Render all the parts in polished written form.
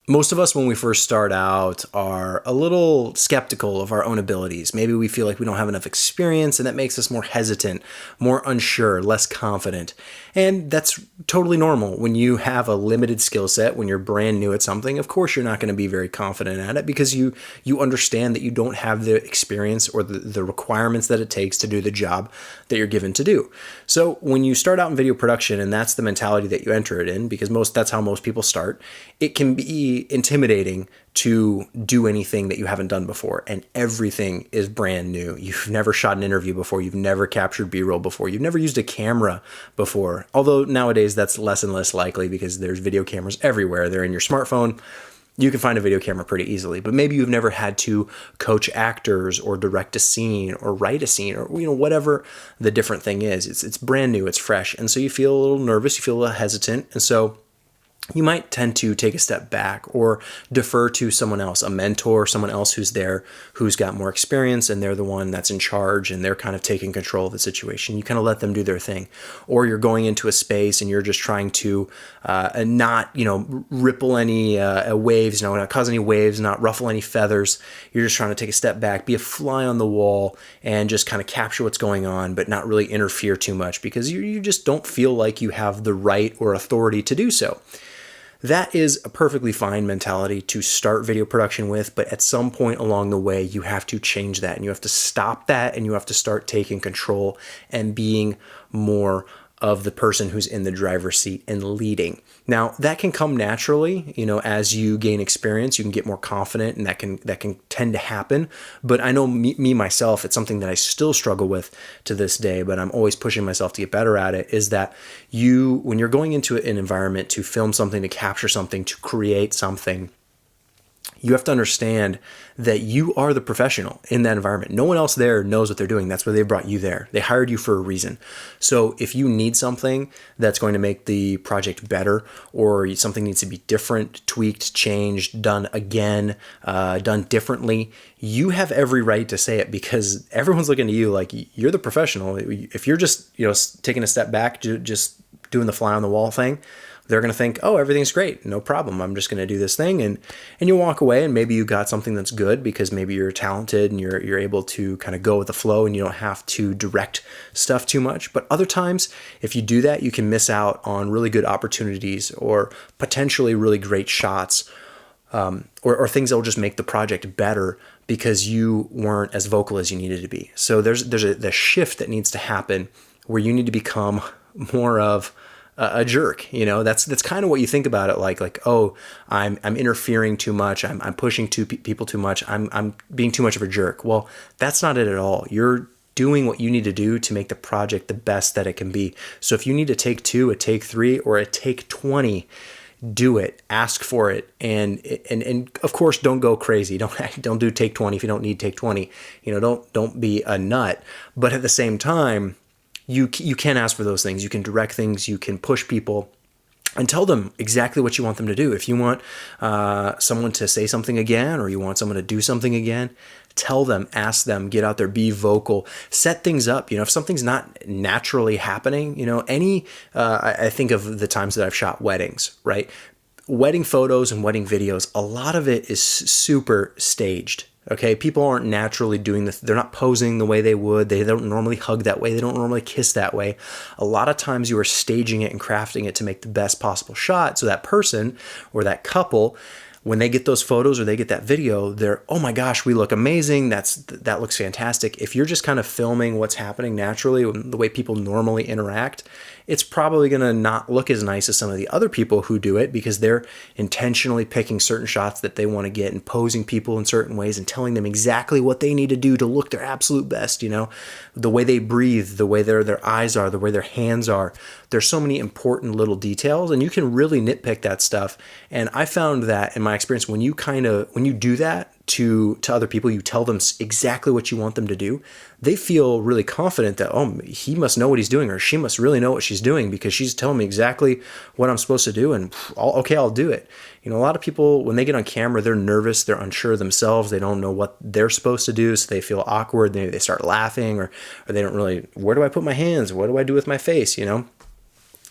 Most of us, when we first start out, are a little skeptical of our own abilities. Maybe we feel like we don't have enough experience, and that makes us more hesitant, more unsure, less confident. And that's totally normal. When you have a limited skill set, when you're brand new at something, of course you're not going to be very confident at it because you understand that you don't have the experience or the requirements that it takes to do the job that you're given to do. So when you start out in video production, and that's the mentality that you enter it in, because that's how most people start, it can be intimidating to do anything that you haven't done before, and everything is brand new. You've never shot an interview before, you've never captured B-roll before, you've never used a camera before. Although nowadays that's less and less likely because there's video cameras everywhere. They're in your smartphone. You can find a video camera pretty easily, but maybe you've never had to coach actors or direct a scene or write a scene or whatever the different thing is. It's brand new, it's fresh, and so you feel a little nervous, you feel a little hesitant, and so you might tend to take a step back or defer to someone else, a mentor, someone else who's there, who's got more experience, and they're the one that's in charge and they're kind of taking control of the situation. You kind of let them do their thing. Or you're going into a space and you're just trying to not, ripple any waves, not cause any waves, not ruffle any feathers. You're just trying to take a step back, be a fly on the wall, and just kind of capture what's going on, but not really interfere too much because you just don't feel like you have the right or authority to do so. That is a perfectly fine mentality to start video production with, but at some point along the way, you have to change that and you have to stop that and you have to start taking control and being more of the person who's in the driver's seat and leading. Now, that can come naturally, as you gain experience, you can get more confident, and that can tend to happen. But I know me myself, it's something that I still struggle with to this day, but I'm always pushing myself to get better at it, is that when you're going into an environment to film something, to capture something, to create something, you have to understand that you are the professional in that environment. No one else there knows what they're doing. That's why they brought you there. They hired you for a reason. So if you need something that's going to make the project better, or something needs to be different, tweaked, changed, done again, done differently, you have every right to say it because everyone's looking to you like you're the professional. If you're just taking a step back, just doing the fly on the wall thing, they're going to think, oh, everything's great. No problem. I'm just going to do this thing. And you walk away and maybe you got something that's good because maybe you're talented and you're able to kind of go with the flow and you don't have to direct stuff too much. But other times, if you do that, you can miss out on really good opportunities or potentially really great shots, or things that will just make the project better because you weren't as vocal as you needed to be. So there's the shift that needs to happen where you need to become more of a jerk. That's kind of what you think about it like, oh, I'm interfering too much, I'm pushing people too much, I'm being too much of a jerk. Well, that's not it at all. You're doing what you need to do to make the project the best that it can be. So if you need a take 2, a take 3, or a take 20, do it, ask for it, and of course don't go crazy. Don't do take 20 if you don't need take 20. Don't be a nut. But at the same time, you can ask for those things. You can direct things. You can push people and tell them exactly what you want them to do. If you want someone to say something again, or you want someone to do something again, tell them, ask them, get out there, be vocal, set things up. If something's not naturally happening, I think of the times that I've shot weddings, right? Wedding photos and wedding videos, a lot of it is super staged. Okay, people aren't naturally doing this. They're not posing the way they would. They don't normally hug that way. They don't normally kiss that way. A lot of times you are staging it and crafting it to make the best possible shot. So that person or that couple, when they get those photos or they get that video, they're, oh my gosh, we look amazing. That looks fantastic. If you're just kind of filming what's happening naturally, the way people normally interact, it's probably going to not look as nice as some of the other people who do it because they're intentionally picking certain shots that they want to get and posing people in certain ways and telling them exactly what they need to do to look their absolute best. The way they breathe, the way their eyes are, the way their hands are. There's so many important little details, and you can really nitpick that stuff. And I found that in my experience, when you do that to other people, you tell them exactly what you want them to do, they feel really confident that, oh, he must know what he's doing, or she must really know what she's doing because she's telling me exactly what I'm supposed to do, and I'll do it. A lot of people, when they get on camera, they're nervous, they're unsure of themselves, they don't know what they're supposed to do, so they feel awkward, maybe they start laughing, or they don't really, where do I put my hands? What do I do with my face?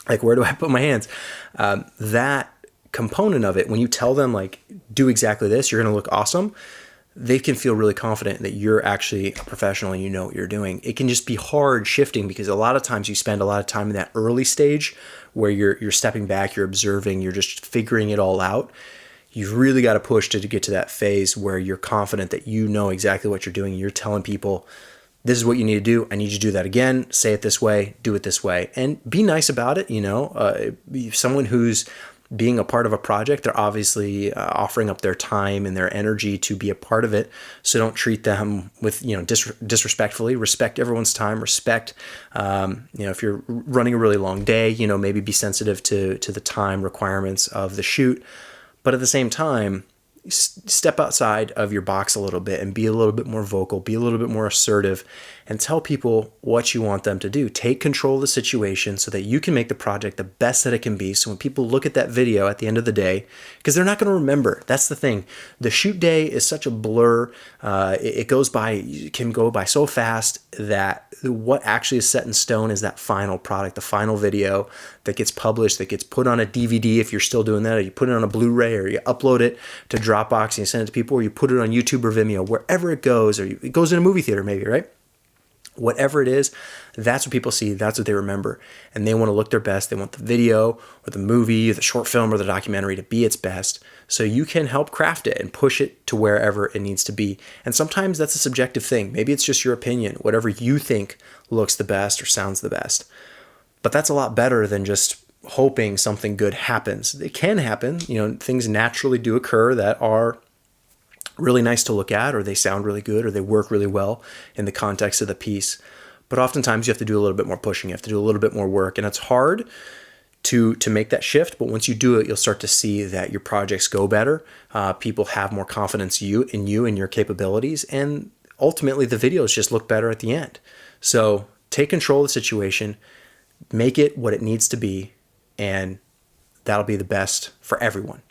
Like, where do I put my hands? That component of it, when you tell them, like, do exactly this, you're going to look awesome, they can feel really confident that you're actually a professional and you know what you're doing. It can just be hard shifting because a lot of times you spend a lot of time in that early stage where you're stepping back, you're observing, you're just figuring it all out. You've really got to push to get to that phase where you're confident that you know exactly what you're doing. You're telling people, this is what you need to do. I need you to do that again. Say it this way, do it this way, and be nice about it. Someone who's being a part of a project, they're obviously offering up their time and their energy to be a part of it. So don't treat them with, disrespectfully. Respect everyone's time. Respect, if you're running a really long day, maybe be sensitive to the time requirements of the shoot. But at the same time, step outside of your box a little bit and be a little bit more vocal, be a little bit more assertive, and tell people what you want them to do. Take control of the situation so that you can make the project the best that it can be. So when people look at that video at the end of the day, because they're not going to remember. That's the thing. The shoot day is such a blur. It can go by so fast that what actually is set in stone is that final product, the final video that gets published, that gets put on a DVD if you're still doing that, or you put it on a Blu-ray, or you upload it to Dropbox and you send it to people, or you put it on YouTube or Vimeo, wherever it goes, or it goes in a movie theater maybe, right? Whatever it is, that's what people see. That's what they remember. And they want to look their best. They want the video or the movie or the short film or the documentary to be its best. So you can help craft it and push it to wherever it needs to be. And sometimes that's a subjective thing. Maybe it's just your opinion, whatever you think looks the best or sounds the best. But that's a lot better than just hoping something good happens. It can happen. Things naturally do occur that are really nice to look at, or they sound really good, or they work really well in the context of the piece. But oftentimes you have to do a little bit more pushing. You have to do a little bit more work, and it's hard to make that shift. But once you do it, you'll start to see that your projects go better. People have more confidence in you and your capabilities, and ultimately the videos just look better at the end. So take control of the situation, make it what it needs to be, and that'll be the best for everyone.